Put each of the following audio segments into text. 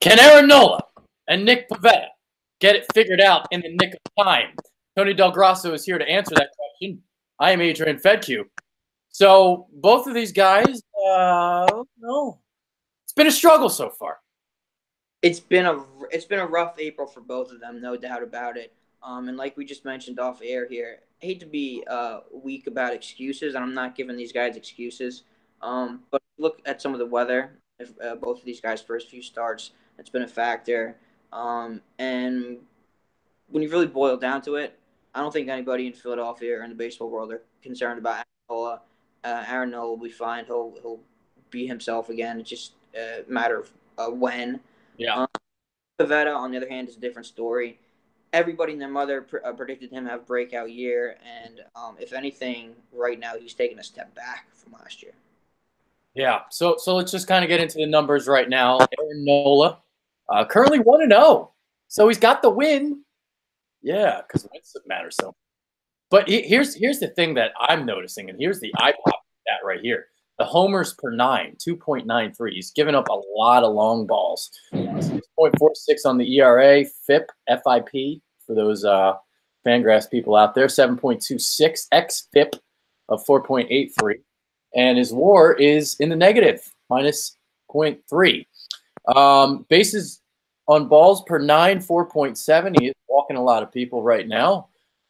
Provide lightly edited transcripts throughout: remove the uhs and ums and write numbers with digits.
Can Aaron Nola and Nick Pivetta get it figured out in the nick of time? Tony Del Grasso is here to answer that question. I am Adrian Fedque. So both of these guys, no, it's been a struggle so far. It's been a rough April for both of them, no doubt about it. And like we just mentioned off air here, I hate to be weak about excuses, and I'm not giving these guys excuses. But look at some of the weather. If, both of these guys' first few starts, it's been a factor. And when you really boil down to it, I don't think anybody in Philadelphia or in the baseball world are concerned about Aaron Nola. Aaron Nola will be fine. He'll be himself again. It's just a matter of when. Yeah. Pivetta, on the other hand, is a different story. Everybody and their mother predicted him to have a breakout year, and if anything, right now he's taking a step back from last year. Yeah. So let's just kind of get into the numbers right now. Aaron Nola, currently 1-0, so he's got the win. Yeah, because wins matter so. But here's the thing that I'm noticing, and here's the eye pop stat right here. The homers per 2.93. He's given up a lot of long balls. 6.46 on the ERA, FIP, FIP, for those Fangraphs people out there, 7.26, xFIP of 4.83. And his WAR is in the negative, minus 0.3. Bases on balls per 4.7. He is walking a lot of people right now.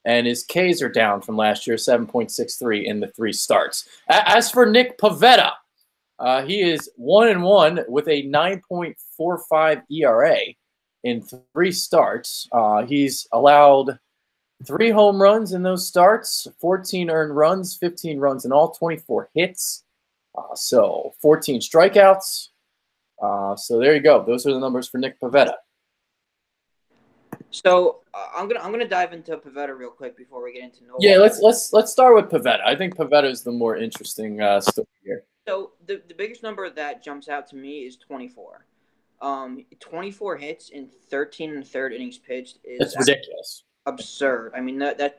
And his Ks are down from last year, 7.63 in the 3 starts. As for Nick Pivetta, he is 1-1 with a 9.45 ERA in 3 starts. He's allowed 3 home runs in those starts, 14 earned runs, 15 runs in all, 24 hits. So 14 strikeouts. So there you go. Those are the numbers for Nick Pivetta. So I'm gonna dive into Pivetta real quick before we get into Nola. Yeah, let's start with Pivetta. I think Pivetta is the more interesting story here. So the biggest number that jumps out to me is 24. 24 hits in 13 and third innings pitched is ridiculous, absurd. I mean that's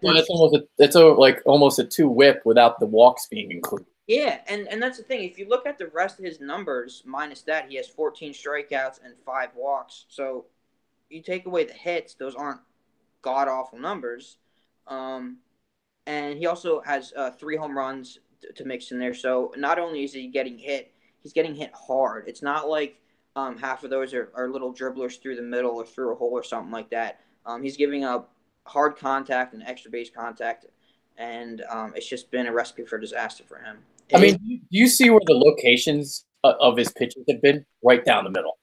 almost a 2 whip without the walks being included. Yeah, and that's the thing. If you look at the rest of his numbers minus that, he has 14 strikeouts and 5 walks. So you take away the hits; those aren't god awful numbers. And he also has 3 home runs to mix in there. So not only is he getting hit, he's getting hit hard. It's not like half of those are little dribblers through the middle or through a hole or something like that. He's giving up hard contact and extra base contact, and it's just been a recipe for disaster for him. I mean, do you see where the locations of his pitches have been? Right down the middle.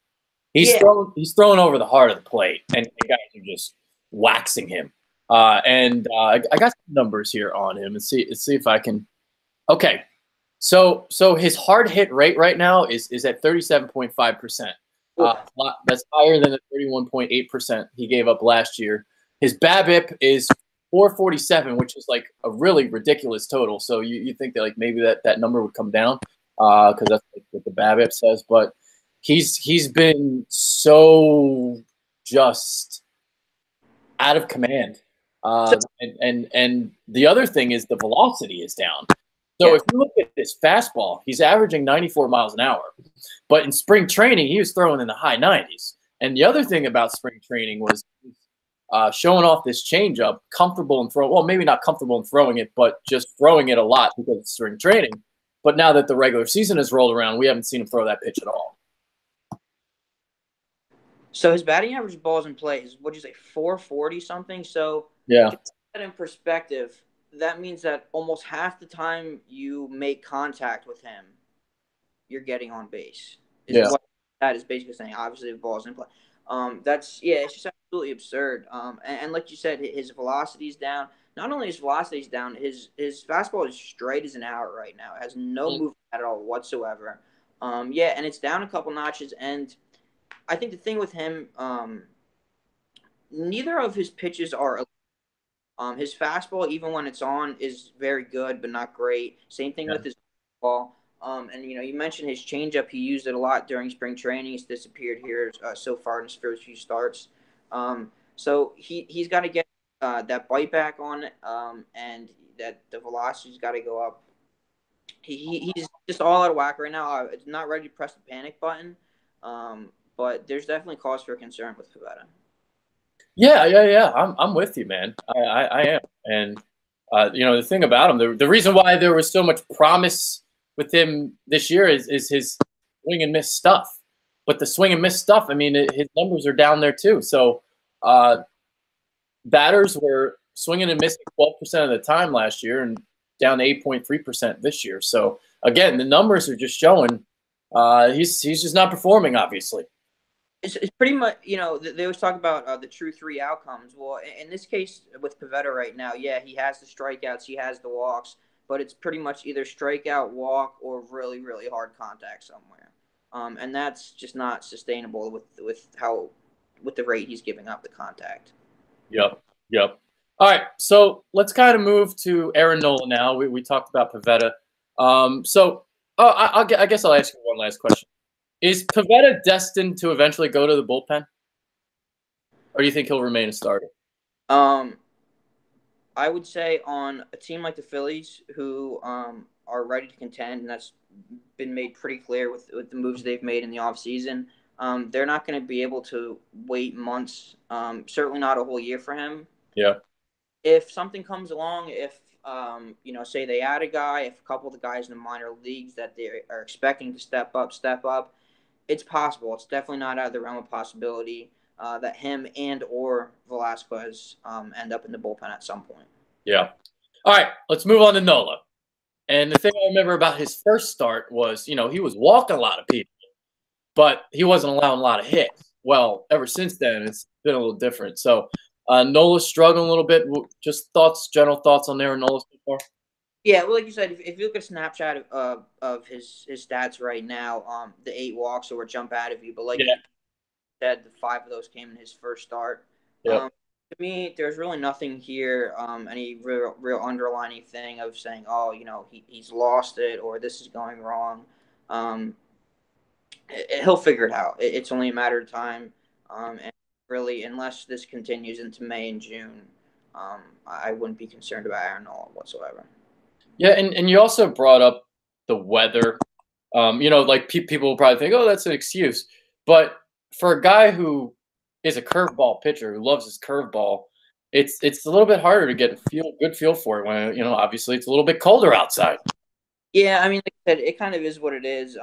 He's throwing over the heart of the plate, and the guys are just waxing him. I got some numbers here on him, and see if I can. Okay, so his hard hit rate right now is at 37.5%. That's higher than the 31.8% he gave up last year. His BABIP is 447, which is like a really ridiculous total. So you think that like maybe that number would come down because that's like what the BABIP says, but he's been so just out of command. And the other thing is the velocity is down. So if you look at his fastball, he's averaging 94 miles an hour. But in spring training, he was throwing in the high 90s. And the other thing about spring training was showing off this changeup, comfortable in throwing. Well, maybe not comfortable in throwing it, but just throwing it a lot because it's spring training. But now that the regular season has rolled around, we haven't seen him throw that pitch at all. So his batting average balls in play is, what'd you say, 440 something? So yeah, to put that in perspective, that means that almost half the time you make contact with him, you're getting on base. What that is basically saying. Obviously, the ball's in play. It's just absolutely absurd. And like you said, his velocity is down. Not only his velocity is down, his fastball is straight as an arrow right now. It has no movement at all whatsoever. And it's down a couple notches. And I think the thing with him, neither of his pitches are. His fastball, even when it's on, is very good, but not great. Same thing with his ball. And you mentioned his changeup. He used it a lot during spring training. He's disappeared here so far in his first few starts. So he's got to get that bite back on it, and that the velocity's got to go up. He's just all out of whack right now. It's not ready to press the panic button. but there's definitely cause for concern with Pivetta. Yeah. I'm with you, man. I am. And the thing about him, the reason why there was so much promise with him this year is his swing and miss stuff. But the swing and miss stuff, I mean, his numbers are down there too. So batters were swinging and missing 12% of the time last year, and down to 8.3% this year. So again, the numbers are just showing he's just not performing, obviously. It's pretty much, they always talk about the true three outcomes. Well, in this case with Pivetta right now, yeah, he has the strikeouts, he has the walks, but it's pretty much either strikeout, walk, or really, really hard contact somewhere. And that's just not sustainable with the rate he's giving up the contact. Yep. All right, so let's kind of move to Aaron Nola now. We talked about Pivetta. I guess I'll ask you one last question. Is Pivetta destined to eventually go to the bullpen? Or do you think he'll remain a starter? I would say on a team like the Phillies, who are ready to contend, and that's been made pretty clear with the moves they've made in the offseason, they're not going to be able to wait months, certainly not a whole year for him. Yeah. If something comes along, if say they add a guy, if a couple of the guys in the minor leagues that they are expecting to step up, it's possible. It's definitely not out of the realm of possibility that him and or Velasquez end up in the bullpen at some point. Yeah. All right, let's move on to Nola. And the thing I remember about his first start was, he was walking a lot of people, but he wasn't allowing a lot of hits. Well, ever since then, it's been a little different. So Nola's struggling a little bit. Just general thoughts on Aaron Nola so far? Yeah, well, like you said, if you look at a snapshot of his stats right now, the 8 walks will jump out of you. But like you said, the 5 of those came in his first start. Yep. To me, there's really nothing here, any real underlining thing of saying, oh, he's lost it or this is going wrong. He'll figure it out. It's only a matter of time. And really, unless this continues into May and June, I wouldn't be concerned about Aaron Nola whatsoever. Yeah, and you also brought up the weather. People will probably think, oh, that's an excuse. But for a guy who is a curveball pitcher who loves his curveball, it's a little bit harder to get a good feel for it when obviously it's a little bit colder outside. Yeah, I mean, like I said, it kind of is what it is.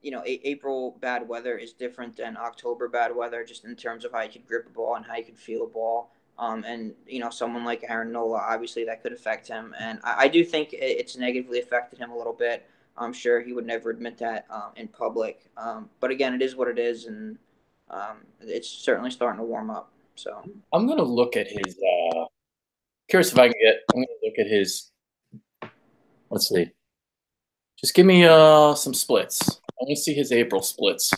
April bad weather is different than October bad weather, just in terms of how you could grip a ball and how you could feel a ball. And someone like Aaron Nola, obviously that could affect him, and I do think it's negatively affected him a little bit. I'm sure he would never admit that in public. But again, it is what it is, and it's certainly starting to warm up. So I'm gonna look at his. Curious if I can get. I'm gonna look at his. Let's see. Just give me some splits. I want to see his April splits.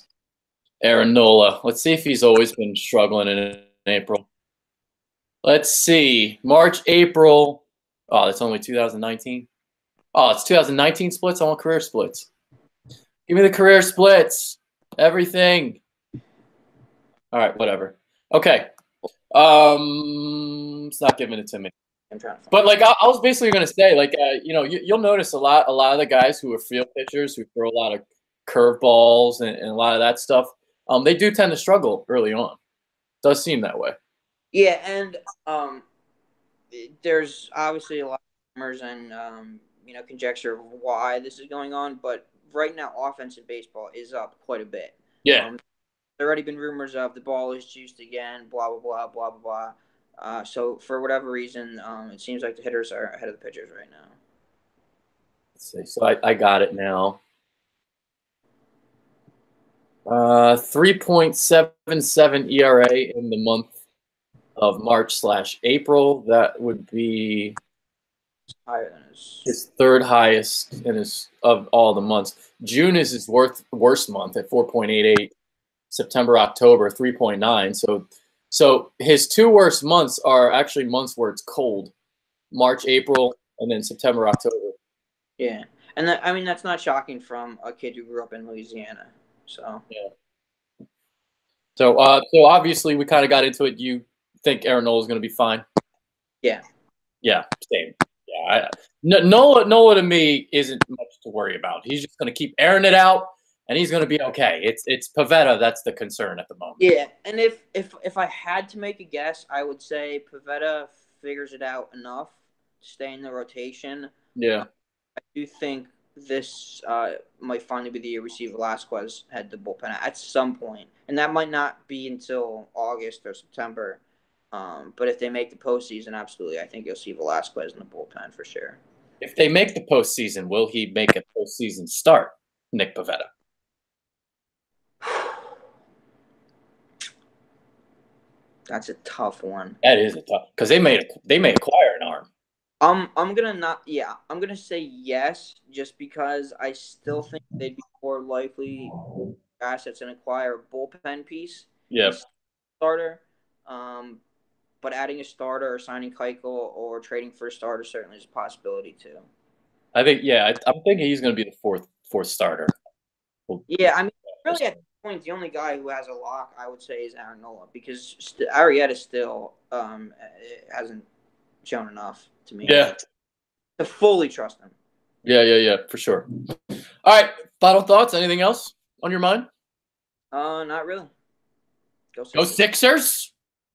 Aaron Nola. Let's see if he's always been struggling in April. Let's see. March, April. Oh, that's only 2019. Oh, it's 2019 splits. I want career splits. Give me the career splits. Everything. All right, whatever. Okay. It's not giving it to me. But I was basically going to say, you'll notice a lot of the guys who are field pitchers who throw a lot of curveballs and a lot of that stuff. They do tend to struggle early on. It does seem that way. Yeah, and there's obviously a lot of rumors and conjecture of why this is going on. But right now, offensive baseball is up quite a bit. Yeah. There already been rumors of the ball is juiced again. Blah blah blah blah blah blah. So for whatever reason, it seems like the hitters are ahead of the pitchers right now. Let's see. So I got it now. 3.77 ERA in the month of March/April. That would be higher than his third highest of all the months. June is his worst month at 4.88. September, October, 3.9. So his 2 worst months are actually months where it's cold. March, April, and then September, October. Yeah. And that's not shocking from a kid who grew up in Louisiana. So yeah. So obviously we kind of got into it. You think Aaron Nola is going to be fine? Yeah. Yeah, same. Yeah, Nola to me isn't much to worry about. He's just going to keep airing it out, and he's going to be okay. It's Pivetta that's the concern at the moment. Yeah, and if I had to make a guess, I would say Pivetta figures it out enough to stay in the rotation. Yeah. I do think this might finally be the year we see Velasquez head the bullpen at some point, and that might not be until August or September. But if they make the postseason, absolutely, I think you'll see Velasquez in the bullpen for sure. If they make the postseason, will he make a postseason start, Nick Pivetta? That's a tough one. That is a tough because they may acquire an arm. I'm gonna say yes, just because I still think they'd be more likely assets and acquire a bullpen piece. Yeah. Starter. But adding a starter or signing Keuchel or trading for a starter certainly is a possibility too. I think, yeah, I'm thinking he's going to be the fourth starter. Yeah, I mean, really at this point, the only guy who has a lock, I would say, is Aaron Nola, because Arrieta still hasn't shown enough to me. Yeah. To fully trust him. Yeah, for sure. All right, final thoughts? Anything else on your mind? Not really. Go Sixers.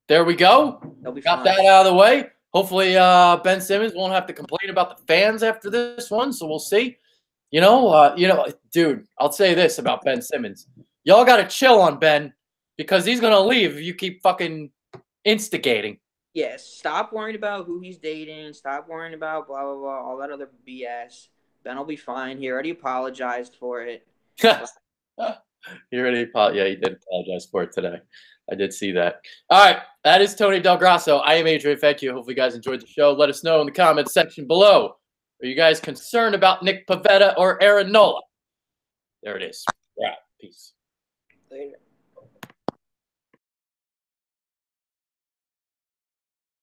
There we go. Got that out of the way. Hopefully, Ben Simmons won't have to complain about the fans after this one, so we'll see. Dude, I'll say this about Ben Simmons. Y'all got to chill on Ben because he's going to leave if you keep fucking instigating. Yeah, stop worrying about who he's dating. Stop worrying about blah, blah, blah, all that other BS. Ben will be fine. He already apologized for it. He already apologized. Yeah, he did apologize for it today. I did see that. All right, that is Tony Del Grasso. I am Adrian Fecchio. Hopefully you guys enjoyed the show. Let us know in the comments section below. Are you guys concerned about Nick Pivetta or Aaron Nola? There it is. All right, peace. Later.